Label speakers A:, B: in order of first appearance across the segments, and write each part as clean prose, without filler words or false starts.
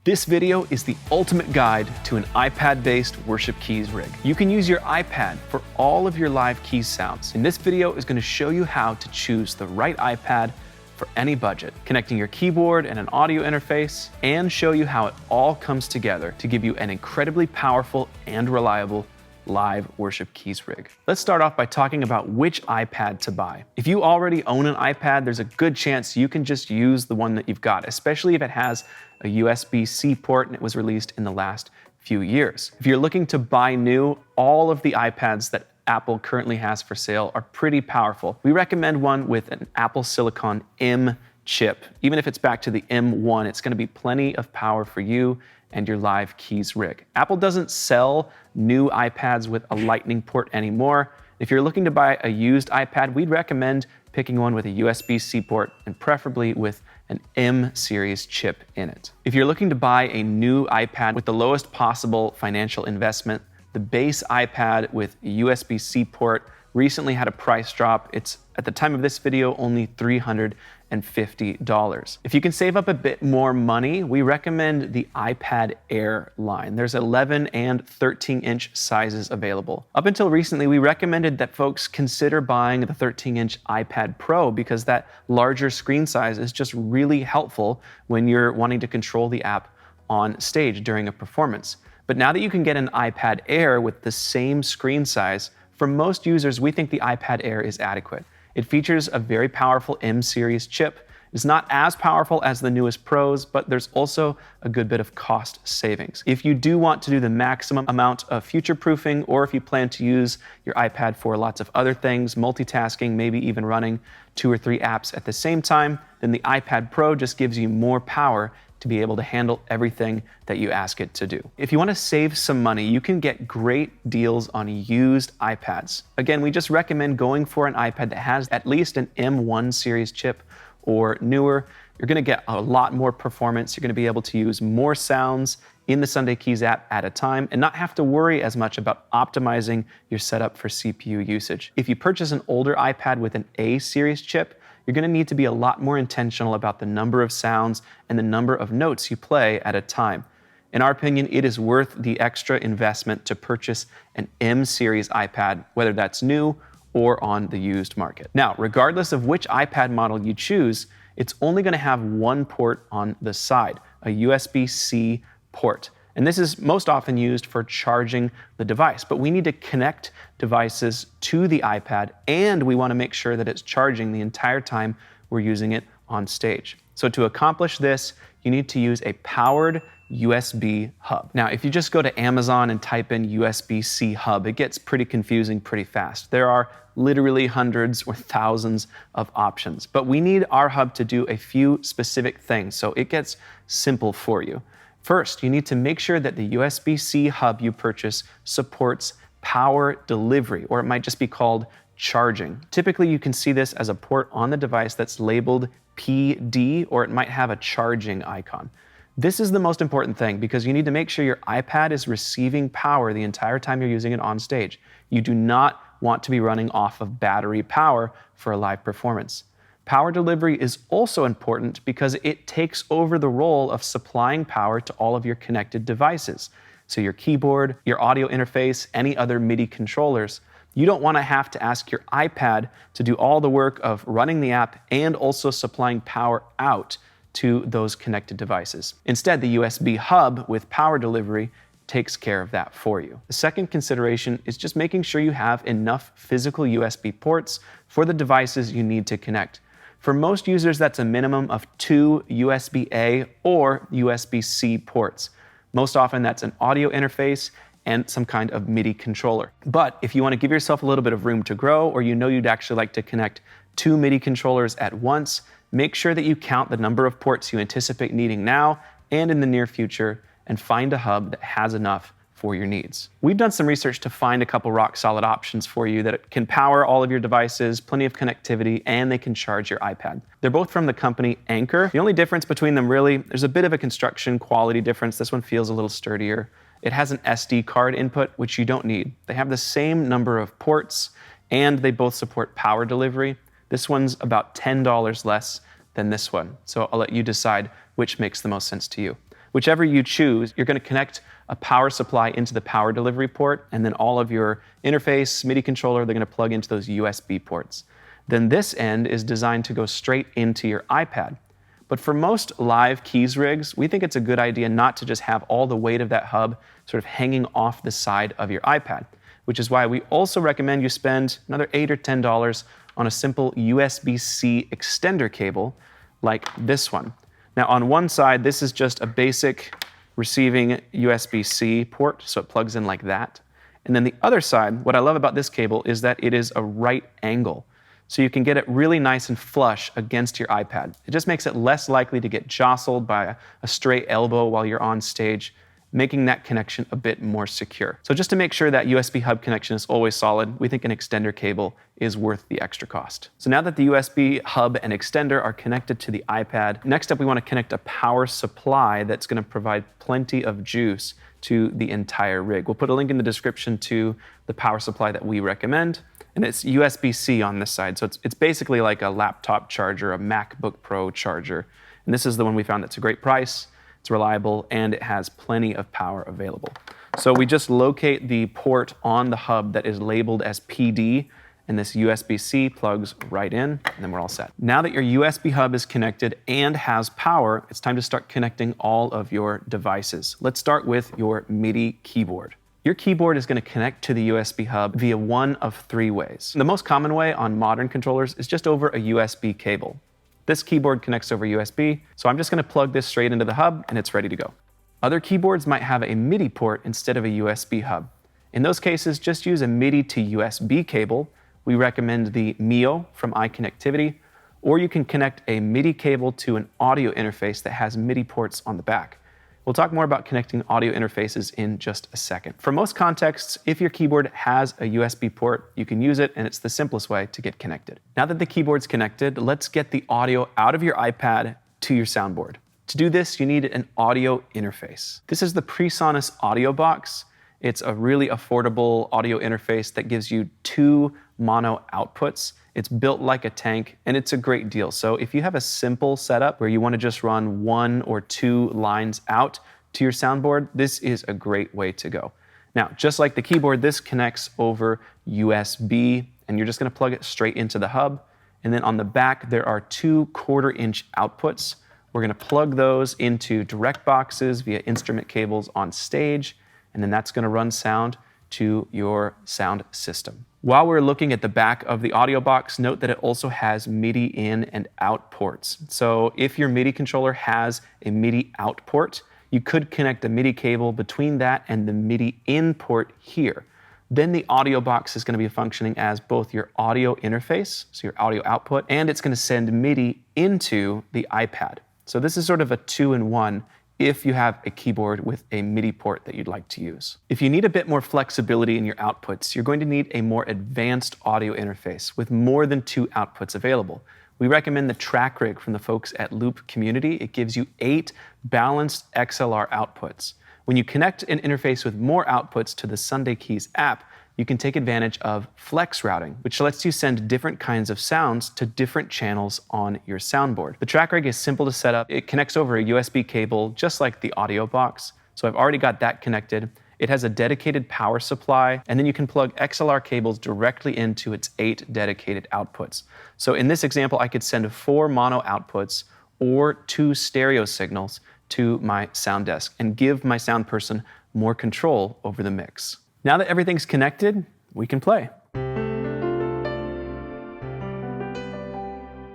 A: This video is the ultimate guide to an iPad-based worship keys rig. You can use your iPad for all of your live keys sounds. And this video is going to show you how to choose the right iPad for any budget, connecting your keyboard and an audio interface, and show you how it all comes together to give you an incredibly powerful and reliable live worship keys rig. Let's start off by talking about which iPad to buy. If you already own an iPad, there's a good chance you can just use the one that you've got, especially if it has a USB-C port and it was released in the last few years. If you're looking to buy new, all of the iPads that Apple currently has for sale are pretty powerful. We recommend one with an Apple Silicon M chip. Even if it's back to the M1, it's going to be plenty of power for you and your live keys rig. Apple doesn't sell new iPads with a Lightning port anymore. If you're looking to buy a used iPad, we'd recommend picking one with a USB-C port and preferably with an M series chip in it. If you're looking to buy a new iPad with the lowest possible financial investment, the base iPad with a USB-C port recently had a price drop. It's, at the time of this video, only $350. If you can save up a bit more money, we recommend the iPad Air line. There's 11 and 13-inch sizes available. Up until recently, we recommended that folks consider buying the 13-inch iPad Pro because that larger screen size is just really helpful when you're wanting to control the app on stage during a performance. But now that you can get an iPad Air with the same screen size, for most users, we think the iPad Air is adequate. It features a very powerful M series chip. It's not as powerful as the newest Pros, but there's also a good bit of cost savings. If you do want to do the maximum amount of future-proofing, or if you plan to use your iPad for lots of other things, multitasking, maybe even running 2 or 3 apps at the same time, then the iPad Pro just gives you more power to be able to handle everything that you ask it to do. If you want to save some money, you can get great deals on used iPads. Again, we just recommend going for an iPad that has at least an M1 series chip or newer. You're going to get a lot more performance. You're going to be able to use more sounds in the Sunday Keys app at a time and not have to worry as much about optimizing your setup for CPU usage. If you purchase an older iPad with an A series chip, you're going to need to be a lot more intentional about the number of sounds and the number of notes you play at a time. In our opinion, it is worth the extra investment to purchase an M series iPad, whether that's new or on the used market. Now, regardless of which iPad model you choose, it's only going to have one port on the side, a USB-C port. And this is most often used for charging the device, but we need to connect devices to the iPad, and we want to make sure that it's charging the entire time we're using it on stage. So to accomplish this, you need to use a powered USB hub. Now, if you just go to Amazon and type in USB-C hub, it gets pretty confusing pretty fast. There are literally hundreds or thousands of options, but we need our hub to do a few specific things so it gets simple for you. First, you need to make sure that the USB-C hub you purchase supports power delivery, or it might just be called charging. Typically, you can see this as a port on the device that's labeled PD, or it might have a charging icon. This is the most important thing because you need to make sure your iPad is receiving power the entire time you're using it on stage. You do not want to be running off of battery power for a live performance. Power delivery is also important because it takes over the role of supplying power to all of your connected devices. So your keyboard, your audio interface, any other MIDI controllers. You don't want to have to ask your iPad to do all the work of running the app and also supplying power out to those connected devices. Instead, the USB hub with power delivery takes care of that for you. The second consideration is just making sure you have enough physical USB ports for the devices you need to connect. For most users, that's a minimum of 2 USB-A or USB-C ports. Most often, that's an audio interface and some kind of MIDI controller. But if you want to give yourself a little bit of room to grow, or you know you'd actually like to connect 2 MIDI controllers at once, make sure that you count the number of ports you anticipate needing now and in the near future, and find a hub that has enough for your needs. We've done some research to find a couple rock-solid options for you that can power all of your devices, plenty of connectivity, and they can charge your iPad. They're both from the company Anker. The only difference between them really, there's a bit of a construction quality difference. This one feels a little sturdier. It has an SD card input, which you don't need. They have the same number of ports, and they both support power delivery. This one's about $10 less than this one, so I'll let you decide which makes the most sense to you. Whichever you choose, you're going to connect a power supply into the power delivery port, and then all of your interface, MIDI controller, they're going to plug into those USB ports. Then this end is designed to go straight into your iPad. But for most live keys rigs, we think it's a good idea not to just have all the weight of that hub sort of hanging off the side of your iPad, which is why we also recommend you spend another $8 or $10 on a simple USB-C extender cable like this one. Now on one side, this is just a basic receiving USB-C port, so it plugs in like that. And then the other side, what I love about this cable is that it is a right angle. So you can get it really nice and flush against your iPad. It just makes it less likely to get jostled by a stray elbow while you're on stage, making that connection a bit more secure. So just to make sure that USB hub connection is always solid, we think an extender cable is worth the extra cost. So now that the USB hub and extender are connected to the iPad, next up we want to connect a power supply that's going to provide plenty of juice to the entire rig. We'll put a link in the description to the power supply that we recommend, and it's USB-C on this side. So it's basically like a laptop charger, a MacBook Pro charger. And this is the one we found that's a great price. It's reliable, and it has plenty of power available. So we just locate the port on the hub that is labeled as PD, and this USB-C plugs right in, and then we're all set. Now that your USB hub is connected and has power, it's time to start connecting all of your devices. Let's start with your MIDI keyboard. Your keyboard is going to connect to the USB hub via one of three ways. The most common way on modern controllers is just over a USB cable. This keyboard connects over USB, so I'm just going to plug this straight into the hub and it's ready to go. Other keyboards might have a MIDI port instead of a USB hub. In those cases, just use a MIDI to USB cable. We recommend the Mio from iConnectivity, or you can connect a MIDI cable to an audio interface that has MIDI ports on the back. We'll talk more about connecting audio interfaces in just a second. For most contexts, if your keyboard has a USB port, you can use it, and it's the simplest way to get connected. Now that the keyboard's connected, let's get the audio out of your iPad to your soundboard. To do this, you need an audio interface. This is the PreSonus Audio Box. It's a really affordable audio interface that gives you 2 mono outputs. It's built like a tank, and it's a great deal. So if you have a simple setup where you want to just run 1 or 2 lines out to your soundboard, this is a great way to go. Now, just like the keyboard, this connects over USB, and you're just going to plug it straight into the hub. And then on the back, there are 2 1/4-inch outputs. We're going to plug those into direct boxes via instrument cables on stage, and then that's going to run sound to your sound system. While we're looking at the back of the audio box, note that it also has MIDI in and out ports. So if your MIDI controller has a MIDI out port, you could connect a MIDI cable between that and the MIDI in port here. Then the audio box is going to be functioning as both your audio interface, so your audio output, and it's going to send MIDI into the iPad. So this is sort of a 2-in-1 if you have a keyboard with a MIDI port that you'd like to use. If you need a bit more flexibility in your outputs, you're going to need a more advanced audio interface with more than 2 outputs available. We recommend the track rig from the folks at Loop Community. It gives you 8 balanced XLR outputs. When you connect an interface with more outputs to the Sunday Keys app, you can take advantage of flex routing, which lets you send different kinds of sounds to different channels on your soundboard. The track rig is simple to set up. It connects over a USB cable, just like the audio box. So I've already got that connected. It has a dedicated power supply, and then you can plug XLR cables directly into its 8 dedicated outputs. So in this example, I could send 4 mono outputs or 2 stereo signals to my sound desk and give my sound person more control over the mix. Now that everything's connected, we can play.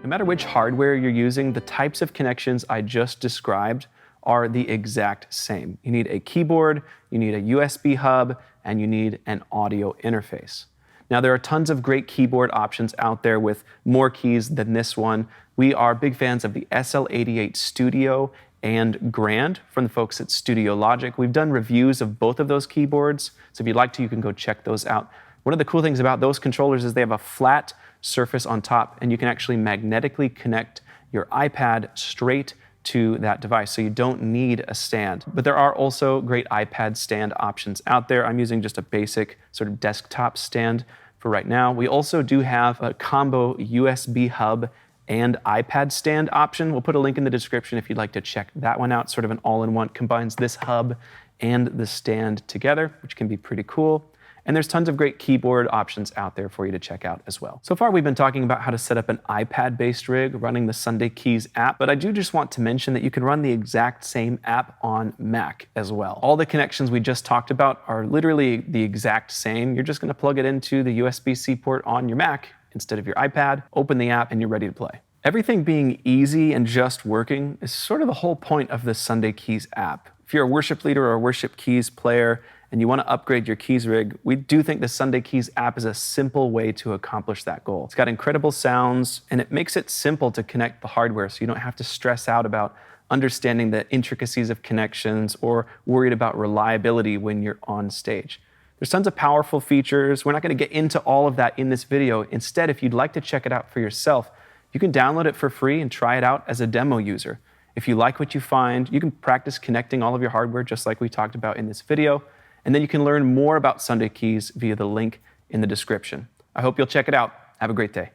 A: No matter which hardware you're using, the types of connections I just described are the exact same. You need a keyboard, you need a USB hub, and you need an audio interface. Now, there are tons of great keyboard options out there with more keys than this one. We are big fans of the SL88 Studio and Grand from the folks at Studio Logic. We've done reviews of both of those keyboards, so if you'd like to, you can go check those out. One of the cool things about those controllers is they have a flat surface on top, and you can actually magnetically connect your iPad straight to that device, so you don't need a stand. But there are also great iPad stand options out there. I'm using just a basic sort of desktop stand for right now. We also do have a combo USB hub and iPad stand option. We'll put a link in the description if you'd like to check that one out. Sort of an all-in-one, combines this hub and the stand together, which can be pretty cool. And there's tons of great keyboard options out there for you to check out as well. So far, we've been talking about how to set up an iPad-based rig running the Sunday Keys app, but I do just want to mention that you can run the exact same app on Mac as well. All the connections we just talked about are literally the exact same. You're just gonna plug it into the USB-C port on your Mac instead of your iPad, open the app, and you're ready to play. Everything being easy and just working is sort of the whole point of the Sunday Keys app. If you're a worship leader or a worship keys player, and you want to upgrade your keys rig, we do think the Sunday Keys app is a simple way to accomplish that goal. It's got incredible sounds, and it makes it simple to connect the hardware so you don't have to stress out about understanding the intricacies of connections or worried about reliability when you're on stage. There's tons of powerful features. We're not going to get into all of that in this video. Instead, if you'd like to check it out for yourself, you can download it for free and try it out as a demo user. If you like what you find, you can practice connecting all of your hardware just like we talked about in this video. And then you can learn more about Sunday Keys via the link in the description. I hope you'll check it out. Have a great day.